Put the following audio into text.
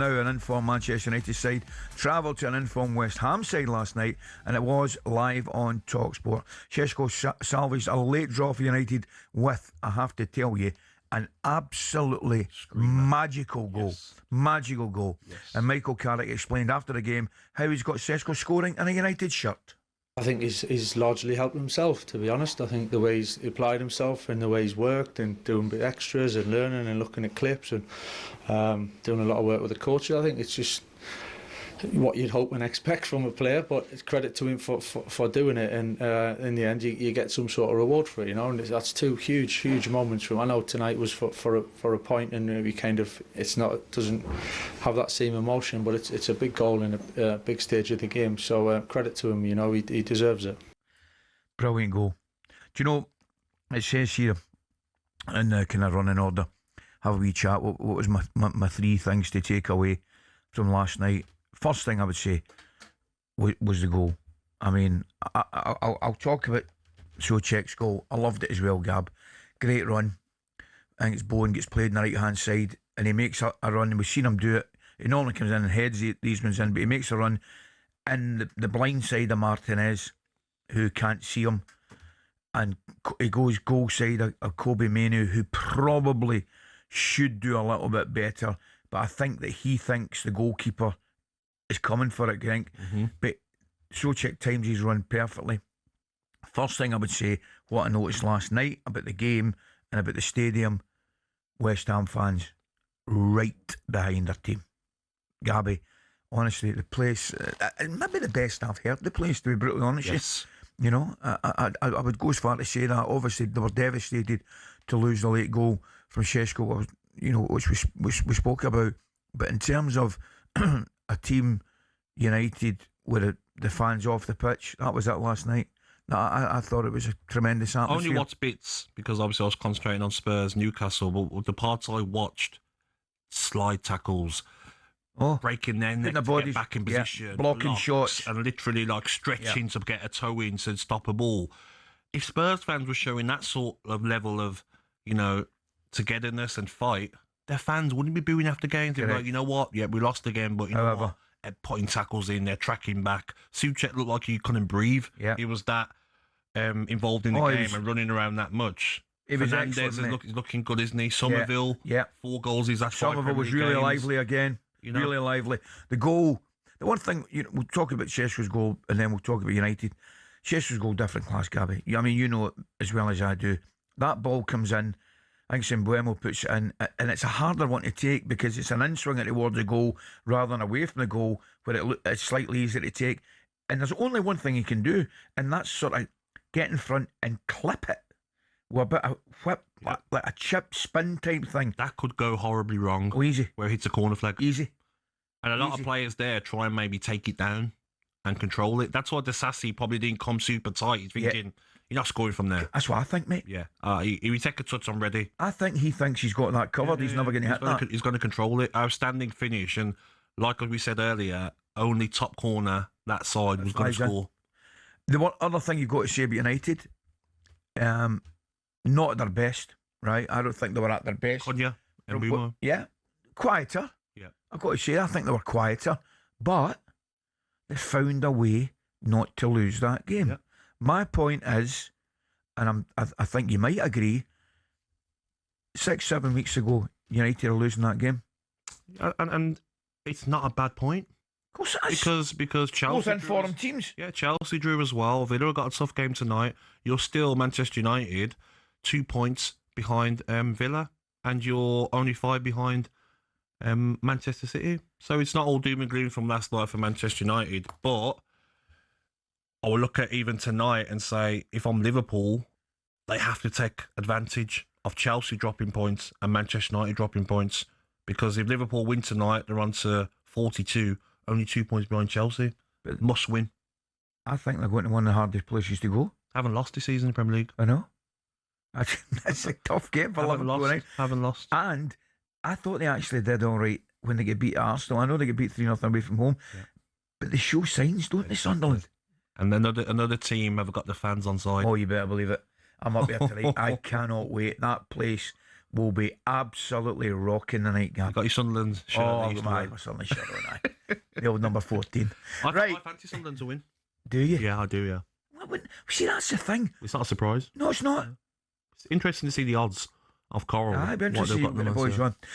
now an informed Manchester United side travelled to an informed West Ham side last night, and it was live on talkSPORT. Sesko salvaged a late draw for United with, I have to tell you, an absolutely magical goal. Yes. Magical goal. Yes. And Michael Carrick explained after the game how he's got Sesko scoring in a United shirt. I think he's largely helped himself, to be honest. I think the way he's applied himself and the way he's worked and doing bit extras and learning and looking at clips and doing a lot of work with the coach, I think it's just what you'd hope and expect from a player, but it's credit to him for doing it, and in the end you get some sort of reward for it, you know, and that's two huge moments from. I know tonight was for a point, and maybe kind of doesn't have that same emotion, but it's a big goal in a big stage of the game, so credit to him, you know, he deserves it. Brilliant goal. Do you know, it says here in the kind of running order, have a wee chat, what was my three things to take away from last night. First thing I would say was the goal. I mean, I'll talk about Souček's goal. I loved it as well, Gab. Great run. I think it's Bowen gets played on the right hand side, and he makes a run, and we've seen him do it. He normally comes in and heads these ones in, but he makes a run in the blind side of Martinez, who can't see him, and he goes goal side of Kobe Mainoo, who probably should do a little bit better, but I think that he thinks the goalkeeper is coming for it, I think. But Souček times his run perfectly. First thing I would say, what I noticed last night about the game and about the stadium, West Ham fans right behind their team. Gabby, honestly, the place, maybe the best I've heard the place, to be brutally honest. Yes. You know, I would go as far to say that. Obviously, they were devastated to lose the late goal from Sesko, you know, which we spoke about. But in terms of a team United with the fans off the pitch, that was it last night. I thought it was a tremendous atmosphere. Only watched bits because obviously I was concentrating on Spurs, Newcastle, but the parts I watched, slide tackles, breaking their neck to get back in position, blocking shots, and literally like stretching to get a toe in to stop a ball. If Spurs fans were showing that sort of level of, you know, togetherness and fight, their fans wouldn't be booing after games. They'd be like, you know what? Yeah, we lost again, but you know what? They're putting tackles in, they're tracking back. Souček looked like he couldn't breathe. Yeah. He was that involved in the game and running around that much. Fernandez is looking good, isn't he? Somerville, 4 goals he's had. Somerville was really lively again. You know? Really lively. The goal, the one thing, you know, we'll talk about Sesko's goal and then we'll talk about United. Sesko's goal, different class, Gabby. I mean, you know it as well as I do. That ball comes in, I think Sembuemo puts it in, and it's a harder one to take because it's an in-swing towards the goal rather than away from the goal, where it's slightly easier to take. And there's only one thing he can do, and that's sort of get in front and clip it with a bit of whip, like a chip spin type thing. That could go horribly wrong. Oh, easy. Where it hits a corner flag. Easy. And a lot of players there try and maybe take it down and control it. That's why Disasi probably didn't come super tight. He's thinking, you're not scoring from there. That's what I think, mate. Yeah. He will take a touch on ready. I think he thinks he's got that covered. He's never going to hit that. He's going to control it. Outstanding finish. And like we said earlier, only top corner that side was going to score. The one other thing you've got to say about United, not at their best, right? I don't think they were at their best. Konya and Mbeumo. Yeah. Quieter. Yeah. I've got to say, I think they were quieter. But they found a way not to lose that game. Yeah. My point is, and I think you might agree, 6-7 weeks ago, United are losing that game. And it's not a bad point. Of course it is. Because Chelsea... Both informed teams. Yeah, Chelsea drew as well. Villa got a tough game tonight. You're still Manchester United, 2 points behind Villa, and you're only 5 behind Manchester City. So it's not all doom and gloom from last night for Manchester United, but I will look at even tonight and say, if I'm Liverpool, they have to take advantage of Chelsea dropping points and Manchester United dropping points, because if Liverpool win tonight, they're on to 42, only 2 points behind Chelsea. But must win. I think they're going to one of the hardest places to go. Haven't lost this season in the Premier League. I know. That's a tough game for Liverpool. Haven't lost. And I thought they actually did all right when they get beat at Arsenal. I know they get beat 3-0 away from home, but they show signs, don't they, Sunderland? And another team have got the fans on side. Oh, you better believe it. I'm up there tonight. I cannot wait. That place will be absolutely rocking the night, You Gab. got your Sunderland shirt. Oh, that you used to my, wear. my Sunday shirt on, aye. The old number 14. I fancy Sunderland to win. Do you? Yeah, I do, yeah. See, that's the thing. It's not a surprise. No, it's not. It's interesting to see the odds of Coral. I'd be what interested to they've see got when the them boys as a- run.